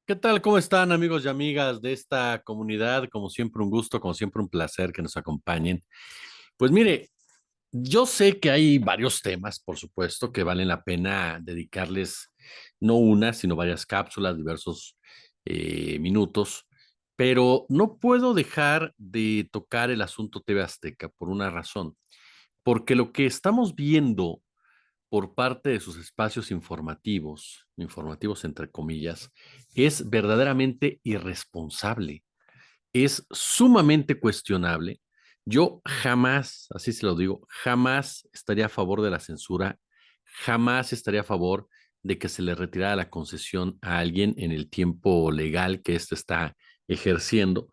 ¿Qué tal? ¿Cómo están, amigos y amigas de esta comunidad? Como siempre, un gusto, como siempre, un placer que nos acompañen. Pues mire, yo sé que hay varios temas, por supuesto, que valen la pena dedicarles no una, sino varias cápsulas, diversos minutos, pero no puedo dejar de tocar el asunto TV Azteca por una razón, porque lo que estamos viendo por parte de sus espacios informativos, informativos entre comillas, es verdaderamente irresponsable, es sumamente cuestionable. Yo jamás, así se lo digo, jamás estaría a favor de la censura, jamás estaría a favor de que se le retirara la concesión a alguien en el tiempo legal que éste está ejerciendo,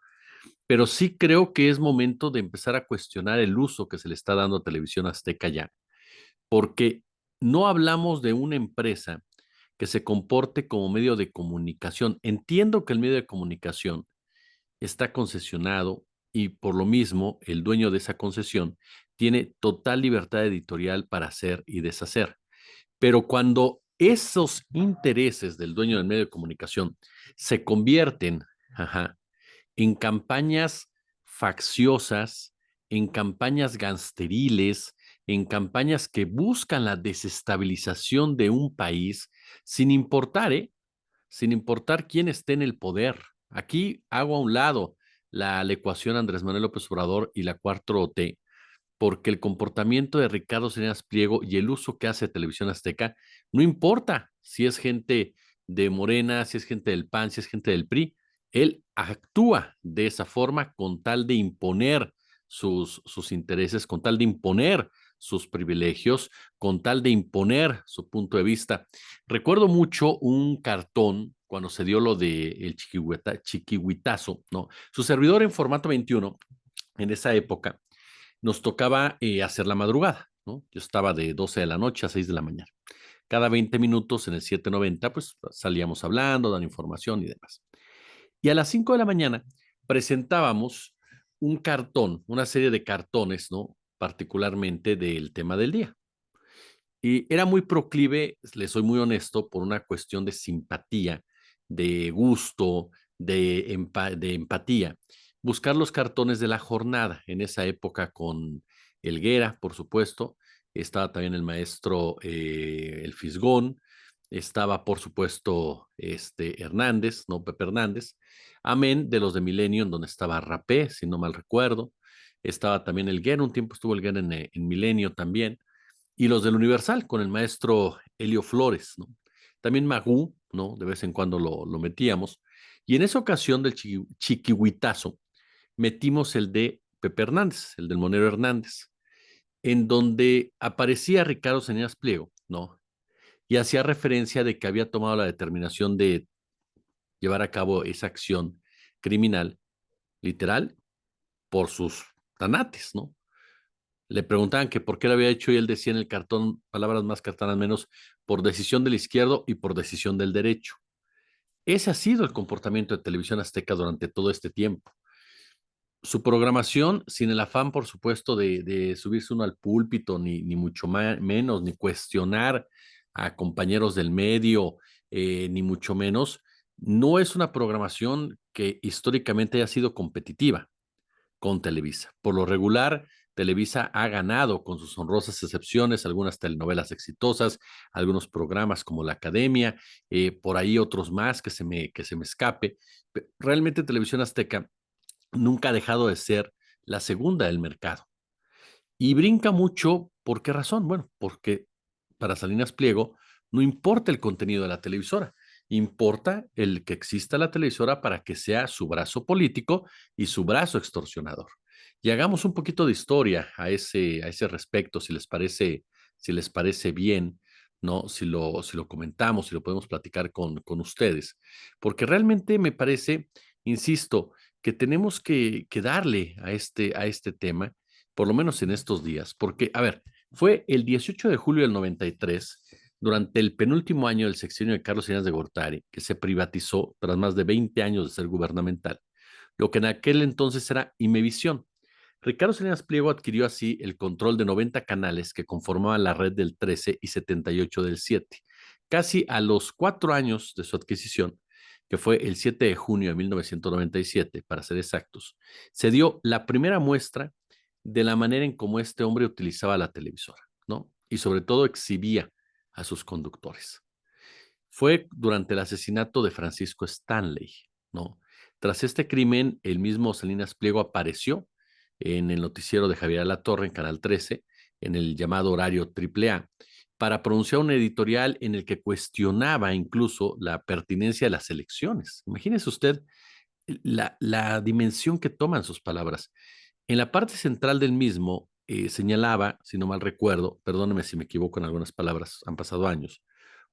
pero sí creo que es momento de empezar a cuestionar el uso que se le está dando a Televisión Azteca ya, porque no hablamos de una empresa que se comporte como medio de comunicación. Entiendo que el medio de comunicación está concesionado y por lo mismo el dueño de esa concesión tiene total libertad editorial para hacer y deshacer. Pero cuando esos intereses del dueño del medio de comunicación se convierten, ajá, en campañas facciosas, en campañas gangsteriles, en campañas que buscan la desestabilización de un país, sin importar, ¿eh? Sin importar quién esté en el poder. Aquí hago a un lado la ecuación Andrés Manuel López Obrador y la 4T, porque el comportamiento de Ricardo Salinas Pliego y el uso que hace Televisión Azteca, no importa si es gente de Morena, si es gente del PAN, si es gente del PRI, él actúa de esa forma con tal de imponer sus intereses, con tal de imponer sus privilegios, con tal de imponer su punto de vista. Recuerdo mucho un cartón cuando se dio lo de el chiquihuitazo, ¿no? Su servidor en formato 21, en esa época, nos tocaba hacer la madrugada, ¿no? Yo estaba de 12 de la noche a 6 de la mañana. Cada 20 minutos en el 790, pues salíamos hablando, dando información y demás. Y a las 5 de la mañana presentábamos un cartón, una serie de cartones, ¿no? Particularmente del tema del día. Y era muy proclive, le soy muy honesto, por una cuestión de simpatía, de gusto, de empatía, buscar los cartones de la jornada. En esa época con Elguera, por supuesto, estaba también el maestro El Fisgón, estaba por supuesto Hernández, no Pepe Hernández, amén de los de Milenio, en donde estaba Rapé, si no mal recuerdo, estaba también Elguera, un tiempo estuvo Elguera en Milenio también, y los del Universal con el maestro Helio Flores, ¿no? También Magú, ¿no? De vez en cuando lo metíamos. Y en esa ocasión del chiquihuitazo metimos el de Pepe Hernández, el del Monero Hernández, en donde aparecía Ricardo Salinas Pliego, ¿no? Y hacía referencia de que había tomado la determinación de llevar a cabo esa acción criminal, literal, por sus tanates, ¿no? Le preguntaban que por qué lo había hecho y él decía en el cartón, palabras más, cartanas menos, por decisión del izquierdo y por decisión del derecho. Ese ha sido el comportamiento de Televisión Azteca durante todo este tiempo. Su programación, sin el afán, por supuesto, de subirse uno al púlpito, ni mucho menos, ni cuestionar a compañeros del medio, ni mucho menos, no es una programación que históricamente haya sido competitiva con Televisa. Por lo regular, Televisa ha ganado con sus honrosas excepciones algunas telenovelas exitosas, algunos programas como La Academia, por ahí otros más que se me escape. Realmente Televisión Azteca nunca ha dejado de ser la segunda del mercado. Y brinca mucho, ¿por qué razón? Bueno, porque para Salinas Pliego no importa el contenido de la televisora, importa el que exista la televisora para que sea su brazo político y su brazo extorsionador. Y hagamos un poquito de historia a ese respecto, si les parece bien, ¿no? Si lo comentamos, si lo podemos platicar con ustedes, porque realmente me parece, insisto, que tenemos que darle a este tema por lo menos en estos días, porque, a ver, fue el 18 de julio del 93, durante el penúltimo año del sexenio de Carlos Salinas de Gortari, que se privatizó tras más de 20 años de ser gubernamental, lo que en aquel entonces era Imevisión. Ricardo Salinas Pliego adquirió así el control de 90 canales que conformaban la red del 13 y 78 del 7. Casi a los 4 años de su adquisición, que fue el 7 de junio de 1997, para ser exactos, se dio la primera muestra de la manera en cómo este hombre utilizaba la televisora, ¿no? Y sobre todo exhibía a sus conductores. Fue durante el asesinato de Francisco Stanley, ¿no? Tras este crimen, el mismo Salinas Pliego apareció en el noticiero de Javier Alatorre en Canal 13, en el llamado horario AAA, para pronunciar un editorial en el que cuestionaba incluso la pertinencia de las elecciones. Imagínese usted la dimensión que toman sus palabras. En la parte central del mismo señalaba, si no mal recuerdo, perdóneme si me equivoco en algunas palabras, han pasado años,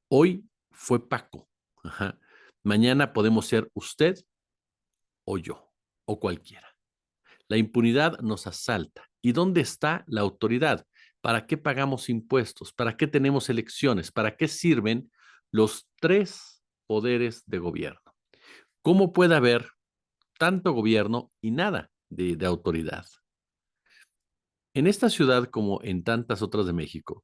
hoy fue Paco. Ajá. Mañana podemos ser usted o yo, o cualquiera. La impunidad nos asalta. ¿Y dónde está la autoridad? ¿Para qué pagamos impuestos? ¿Para qué tenemos elecciones? ¿Para qué sirven los tres poderes de gobierno? ¿Cómo puede haber tanto gobierno y nada de autoridad? En esta ciudad, como en tantas otras de México,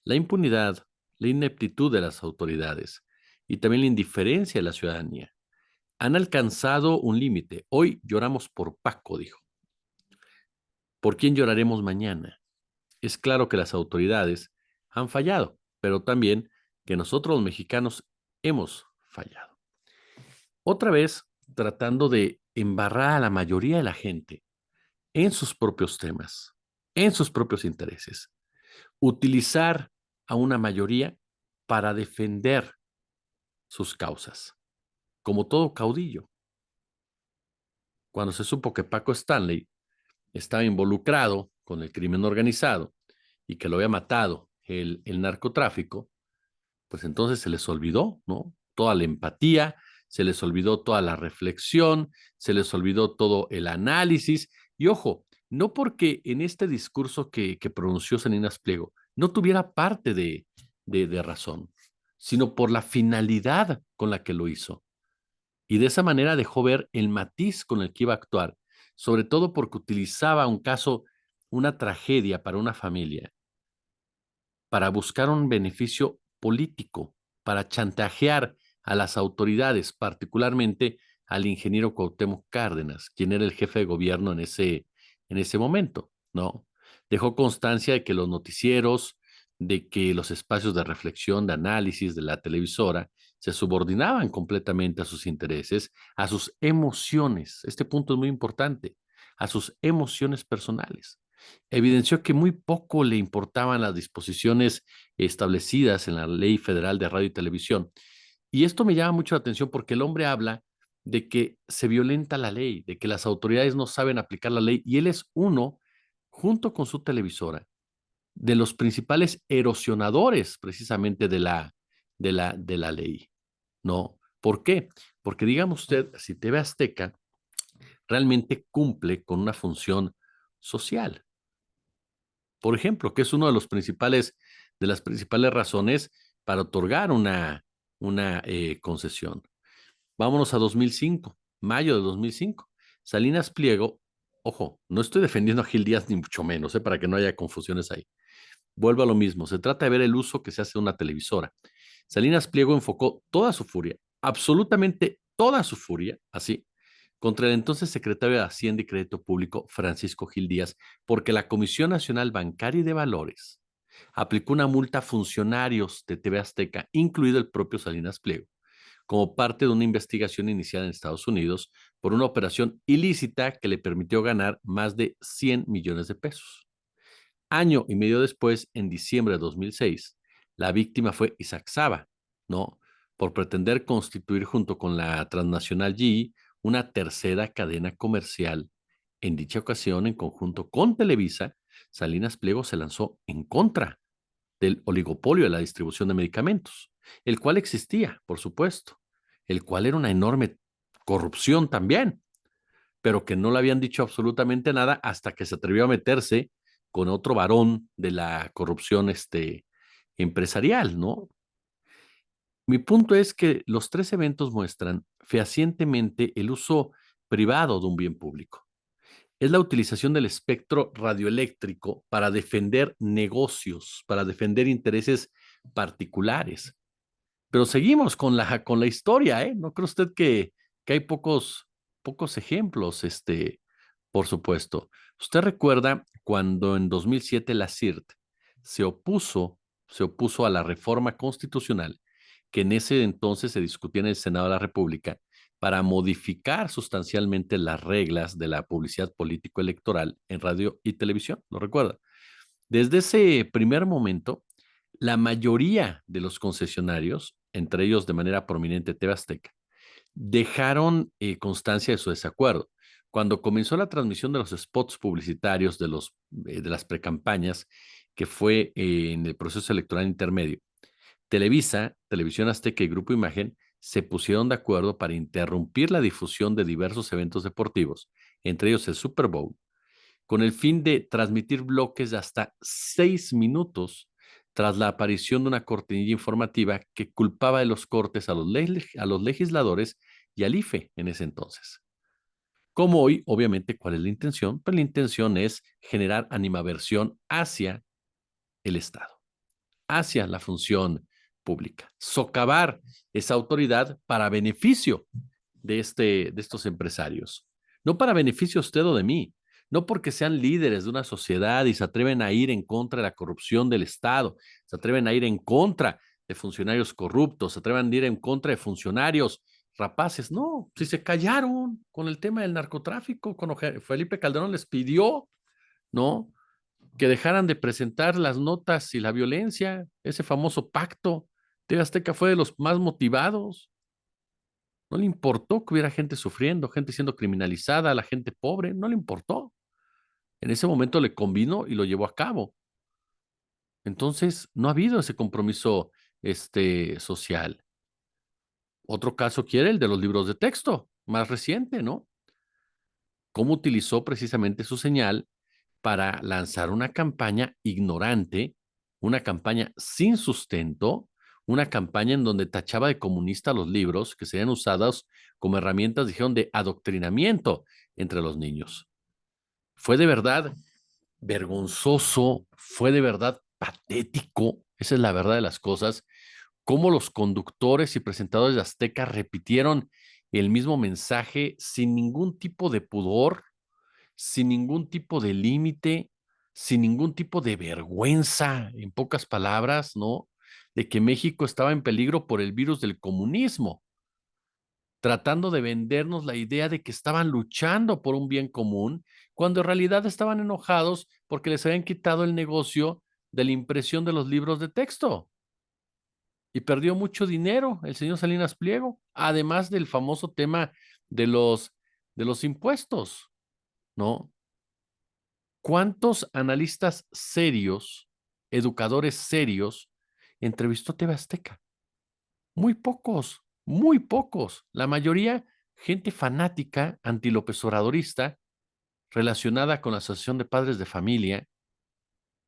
la impunidad, la ineptitud de las autoridades y también la indiferencia de la ciudadanía han alcanzado un límite. Hoy lloramos por Paco, dijo. ¿Por quién lloraremos mañana? Es claro que las autoridades han fallado, pero también que nosotros los mexicanos hemos fallado. Otra vez, tratando de embarrar a la mayoría de la gente en sus propios temas, en sus propios intereses. Utilizar a una mayoría para defender sus causas, como todo caudillo. Cuando se supo que Paco Stanley estaba involucrado con el crimen organizado y que lo había matado el narcotráfico, pues entonces se les olvidó, ¿no? Toda la empatía, se les olvidó toda la reflexión, se les olvidó todo el análisis. Y ojo, no porque en este discurso que pronunció Salinas Pliego no tuviera parte de razón, sino por la finalidad con la que lo hizo. Y de esa manera dejó ver el matiz con el que iba a actuar, sobre todo porque utilizaba un caso, una tragedia para una familia, para buscar un beneficio político, para chantajear a las autoridades, particularmente al ingeniero Cuauhtémoc Cárdenas, quien era el jefe de gobierno en ese momento, ¿no? Dejó constancia de que los noticieros, de que los espacios de reflexión, de análisis de la televisora, se subordinaban completamente a sus intereses, a sus emociones. Este punto es muy importante, a sus emociones personales. Evidenció que muy poco le importaban las disposiciones establecidas en la Ley Federal de Radio y Televisión. Y esto me llama mucho la atención porque el hombre habla de que se violenta la ley, de que las autoridades no saben aplicar la ley, y él es uno, junto con su televisora, de los principales erosionadores precisamente de la ley, ¿no? ¿Por qué? Porque digamos usted, si TV Azteca realmente cumple con una función social, por ejemplo, que es uno de los de las principales razones para otorgar una concesión. Vámonos a 2005, mayo de 2005. Salinas Pliego, ojo, no estoy defendiendo a Gil Díaz ni mucho menos, para que no haya confusiones ahí. Vuelvo a lo mismo, se trata de ver el uso que se hace de una televisora. Salinas Pliego enfocó toda su furia, absolutamente toda su furia, así, contra el entonces secretario de Hacienda y Crédito Público, Francisco Gil Díaz, porque la Comisión Nacional Bancaria y de Valores aplicó una multa a funcionarios de TV Azteca, incluido el propio Salinas Pliego, como parte de una investigación iniciada en Estados Unidos por una operación ilícita que le permitió ganar más de 100 millones de pesos. Año y medio después, en diciembre de 2006, la víctima fue Isaac Saba, ¿no? Por pretender constituir junto con la transnacional GE una tercera cadena comercial. En dicha ocasión, en conjunto con Televisa, Salinas Pliego se lanzó en contra del oligopolio de la distribución de medicamentos, el cual existía, por supuesto, el cual era una enorme corrupción también, pero que no le habían dicho absolutamente nada hasta que se atrevió a meterse con otro varón de la corrupción empresarial, ¿no? Mi punto es que los tres eventos muestran fehacientemente el uso privado de un bien público. Es la utilización del espectro radioeléctrico para defender negocios, para defender intereses particulares. Pero seguimos con la historia, ¿eh? ¿No cree usted que hay pocos ejemplos, por supuesto? ¿Usted recuerda cuando en 2007 la CIRT se opuso, se opuso a la reforma constitucional que en ese entonces se discutía en el Senado de la República para modificar sustancialmente las reglas de la publicidad político-electoral en radio y televisión? ¿Lo recuerda? Desde ese primer momento, la mayoría de los concesionarios, entre ellos de manera prominente TV Azteca, dejaron constancia de su desacuerdo. Cuando comenzó la transmisión de los spots publicitarios de las precampañas, que fue en el proceso electoral intermedio, Televisa, Televisión Azteca y Grupo Imagen se pusieron de acuerdo para interrumpir la difusión de diversos eventos deportivos, entre ellos el Super Bowl, con el fin de transmitir bloques de hasta 6 minutos tras la aparición de una cortinilla informativa que culpaba de los cortes a los legisladores y al IFE en ese entonces. Como hoy, obviamente, ¿cuál es la intención? Pues la intención es generar animaversión hacia el Estado, hacia la función pública, socavar esa autoridad para beneficio de estos empresarios. No para beneficio de usted o de mí, no porque sean líderes de una sociedad y se atreven a ir en contra de la corrupción del Estado, se atreven a ir en contra de funcionarios corruptos, se atreven a ir en contra de funcionarios rapaces. No, si se callaron con el tema del narcotráfico, cuando Felipe Calderón les pidió, ¿no? Que dejaran de presentar las notas y la violencia, ese famoso pacto. TV Azteca fue de los más motivados. No le importó que hubiera gente sufriendo, gente siendo criminalizada, la gente pobre, no le importó. En ese momento le convino y lo llevó a cabo. Entonces, no ha habido ese compromiso social. Otro caso quiere el de los libros de texto, más reciente, ¿no? Cómo utilizó precisamente su señal para lanzar una campaña ignorante, una campaña sin sustento, una campaña en donde tachaba de comunista los libros que serían usados como herramientas, dijeron, de adoctrinamiento entre los niños. Fue de verdad vergonzoso, fue de verdad patético, esa es la verdad de las cosas, cómo los conductores y presentadores de Azteca repitieron el mismo mensaje sin ningún tipo de pudor, sin ningún tipo de límite, sin ningún tipo de vergüenza, en pocas palabras, ¿no? De que México estaba en peligro por el virus del comunismo, tratando de vendernos la idea de que estaban luchando por un bien común, cuando en realidad estaban enojados porque les habían quitado el negocio de la impresión de los libros de texto. Y perdió mucho dinero el señor Salinas Pliego, además del famoso tema de los impuestos, ¿no? ¿Cuántos analistas serios, educadores serios, entrevistó TV Azteca? Muy pocos, muy pocos. La mayoría, gente fanática, anti-López Obradorista, relacionada con la Asociación de Padres de Familia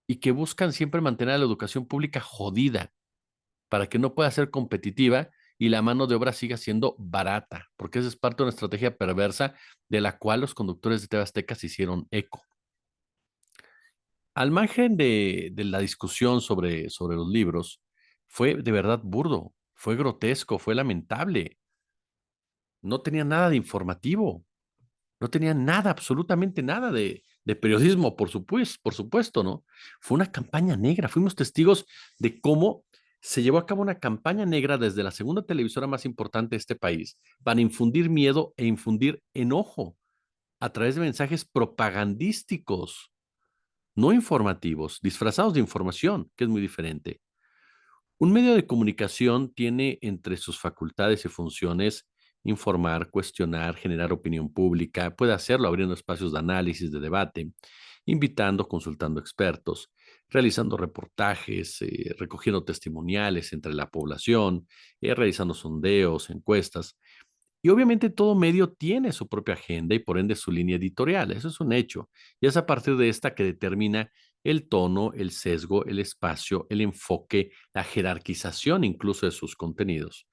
y que buscan siempre mantener a la educación pública jodida para que no pueda ser competitiva y la mano de obra siga siendo barata, porque esa es parte de una estrategia perversa de la cual los conductores de TV Azteca se hicieron eco. Al margen de la discusión sobre los libros, fue de verdad burdo, fue grotesco, fue lamentable. No tenía nada de informativo, no tenía nada, absolutamente nada de periodismo, por supuesto, ¿no? Fue una campaña negra, fuimos testigos de cómo se llevó a cabo una campaña negra desde la segunda televisora más importante de este país para infundir miedo e infundir enojo a través de mensajes propagandísticos, no informativos, disfrazados de información, que es muy diferente. Un medio de comunicación tiene entre sus facultades y funciones informar, cuestionar, generar opinión pública, puede hacerlo abriendo espacios de análisis, de debate, invitando, consultando expertos, realizando reportajes, recogiendo testimoniales entre la población, realizando sondeos, encuestas. Y obviamente todo medio tiene su propia agenda y por ende su línea editorial, eso es un hecho. Y es a partir de esta que determina el tono, el sesgo, el espacio, el enfoque, la jerarquización incluso de sus contenidos.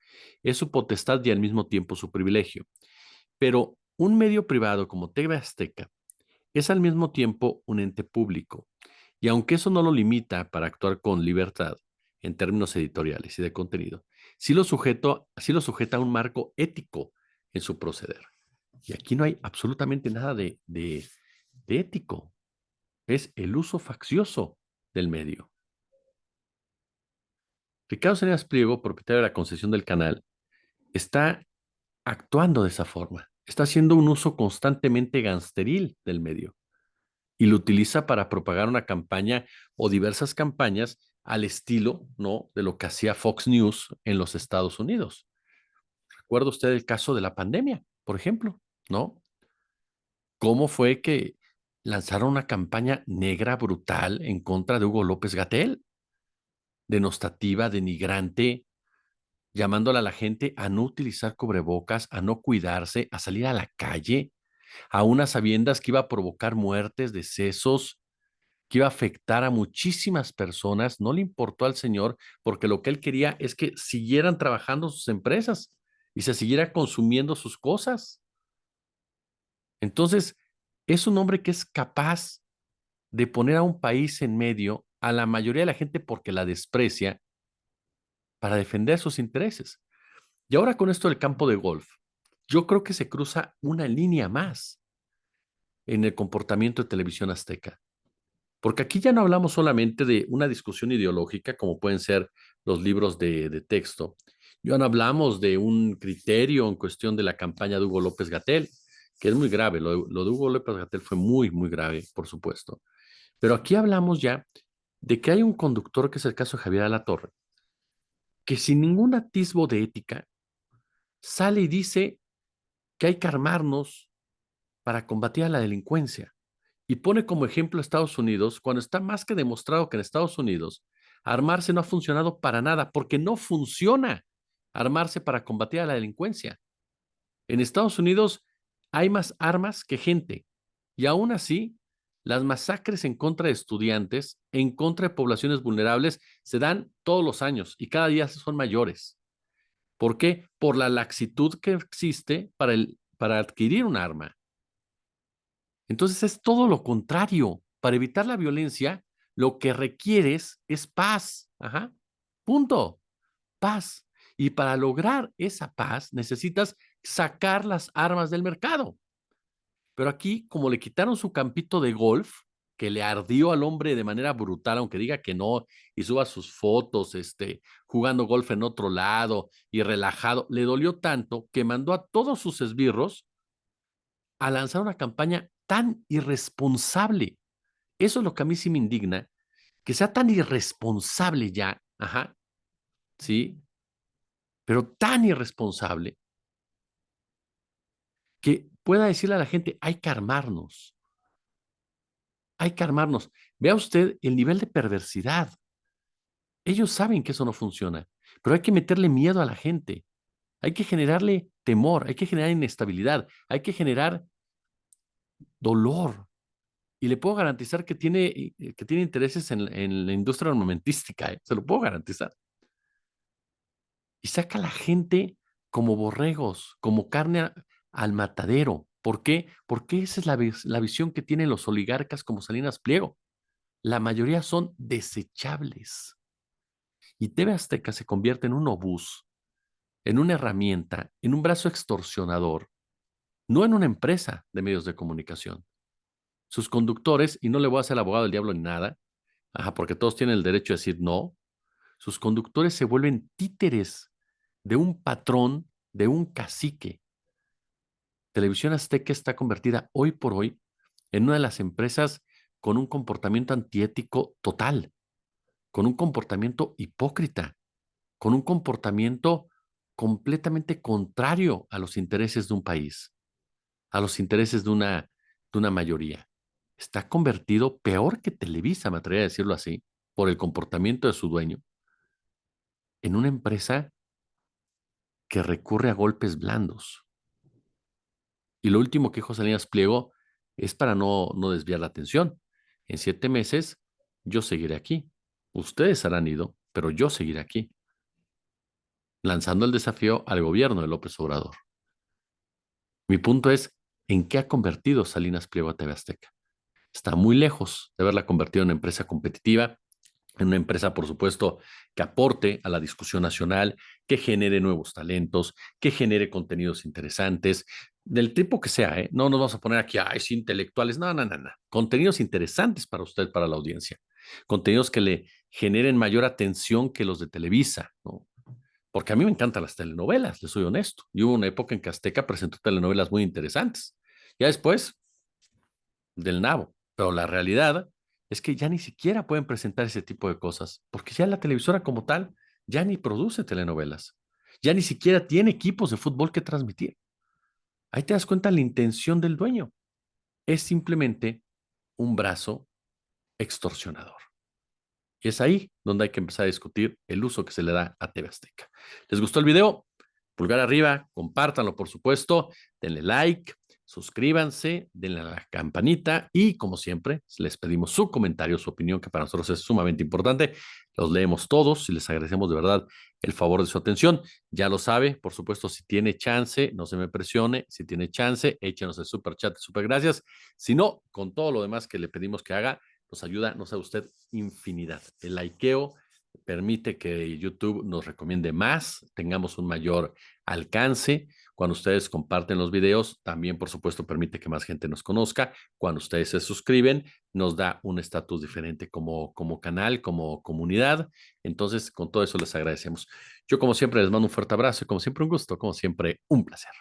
Es su potestad y al mismo tiempo su privilegio. Pero un medio privado como TV Azteca es al mismo tiempo un ente público. Y aunque eso no lo limita para actuar con libertad en términos editoriales y de contenido, sí lo sujeta a un marco ético en su proceder. Y aquí no hay absolutamente nada de ético. Es el uso faccioso del medio. Ricardo Salinas Pliego, propietario de la concesión del canal, está actuando de esa forma. Está haciendo un uso constantemente gangsteril del medio y lo utiliza para propagar una campaña o diversas campañas al estilo, ¿no?, de lo que hacía Fox News en los Estados Unidos. ¿Recuerda usted el caso de la pandemia, por ejemplo? ¿No? ¿Cómo fue que lanzaron una campaña negra brutal en contra de Hugo López Gatell, denostativa, denigrante, llamándole a la gente a no utilizar cubrebocas, a no cuidarse, a salir a la calle, a unas sabiendas que iba a provocar muertes, decesos, que iba a afectar a muchísimas personas? No le importó al señor porque lo que él quería es que siguieran trabajando sus empresas y se siguiera consumiendo sus cosas. Entonces, es un hombre que es capaz de poner a un país en medio, a la mayoría de la gente porque la desprecia, para defender sus intereses. Y ahora con esto del campo de golf, yo creo que se cruza una línea más en el comportamiento de Televisión Azteca. Porque aquí ya no hablamos solamente de una discusión ideológica, como pueden ser los libros de texto. Ya no hablamos de un criterio en cuestión de la campaña de Hugo López Gatell, que es muy grave. Lo de Hugo López Gatell fue muy, muy grave, por supuesto. Pero aquí hablamos ya de que hay un conductor, que es el caso de Javier Alatorre, que sin ningún atisbo de ética sale y dice que hay que armarnos para combatir a la delincuencia. Y pone como ejemplo a Estados Unidos, cuando está más que demostrado que en Estados Unidos armarse no ha funcionado para nada, porque no funciona armarse para combatir a la delincuencia. En Estados Unidos hay más armas que gente, y aún así, las masacres en contra de estudiantes, en contra de poblaciones vulnerables, se dan todos los años y cada día son mayores. ¿Por qué? Por la laxitud que existe para adquirir un arma. Entonces es todo lo contrario. Para evitar la violencia, lo que requieres es paz. Ajá. Punto. Paz. Y para lograr esa paz necesitas sacar las armas del mercado. Pero aquí, como le quitaron su campito de golf, que le ardió al hombre de manera brutal, aunque diga que no, y suba sus fotos, jugando golf en otro lado y relajado, le dolió tanto que mandó a todos sus esbirros a lanzar una campaña tan irresponsable. Eso es lo que a mí sí me indigna, que sea tan irresponsable ya, ajá, sí, pero tan irresponsable que pueda decirle a la gente, hay que armarnos, hay que armarnos. Vea usted el nivel de perversidad. Ellos saben que eso no funciona, pero hay que meterle miedo a la gente, hay que generarle temor, hay que generar inestabilidad, hay que generar dolor. Y le puedo garantizar que tiene intereses en la industria armamentística, ¿eh? Se lo puedo garantizar. Y saca a la gente como borregos, como carne al matadero. ¿Por qué? Porque esa es la visión que tienen los oligarcas como Salinas Pliego. La mayoría son desechables. Y TV Azteca se convierte en un obús, en una herramienta, en un brazo extorsionador, no en una empresa de medios de comunicación. Sus conductores, y no le voy a hacer abogado del diablo ni nada, ajá, porque todos tienen el derecho a decir no, sus conductores se vuelven títeres de un patrón, de un cacique. Televisión Azteca está convertida hoy por hoy en una de las empresas con un comportamiento antiético total, con un comportamiento hipócrita, con un comportamiento completamente contrario a los intereses de un país, a los intereses de una mayoría. Está convertido peor que Televisa, me atrevería a decirlo así, por el comportamiento de su dueño, en una empresa que recurre a golpes blandos. Y lo último que dijo Salinas Pliego es para no desviar la atención. En 7 meses yo seguiré aquí. Ustedes habrán ido, pero yo seguiré aquí, lanzando el desafío al gobierno de López Obrador. Mi punto es, ¿en qué ha convertido Salinas Pliego a TV Azteca? Está muy lejos de haberla convertido en una empresa competitiva, en una empresa, por supuesto, que aporte a la discusión nacional, que genere nuevos talentos, que genere contenidos interesantes, del tipo que sea, ¿eh? No nos vamos a poner aquí, ay, sí, intelectuales, no, no, no, no. Contenidos interesantes para usted, para la audiencia. Contenidos que le generen mayor atención que los de Televisa, ¿no? Porque a mí me encantan las telenovelas, les soy honesto. Y hubo una época en que Azteca presentó telenovelas muy interesantes. Ya después, del nabo. Pero la realidad es que ya ni siquiera pueden presentar ese tipo de cosas, porque ya la televisora como tal ya ni produce telenovelas, ya ni siquiera tiene equipos de fútbol que transmitir. Ahí te das cuenta la intención del dueño. Es simplemente un brazo extorsionador. Y es ahí donde hay que empezar a discutir el uso que se le da a TV Azteca. ¿Les gustó el video? Pulgar arriba, compártanlo por supuesto, denle like, suscríbanse, denle a la campanita y como siempre les pedimos su comentario, su opinión, que para nosotros es sumamente importante. Los leemos todos y les agradecemos de verdad el favor de su atención. Ya lo sabe, por supuesto, si tiene chance, no se me presione, si tiene chance, échenos el super chat, super gracias. Si no, con todo lo demás que le pedimos que haga, nos ayuda, nos sabe usted, infinidad. El likeo permite que YouTube nos recomiende más, tengamos un mayor alcance. Cuando ustedes comparten los videos, también, por supuesto, permite que más gente nos conozca. Cuando ustedes se suscriben, nos da un estatus diferente como canal, como comunidad. Entonces, con todo eso les agradecemos. Yo, como siempre, les mando un fuerte abrazo y, como siempre, un gusto, como siempre, un placer.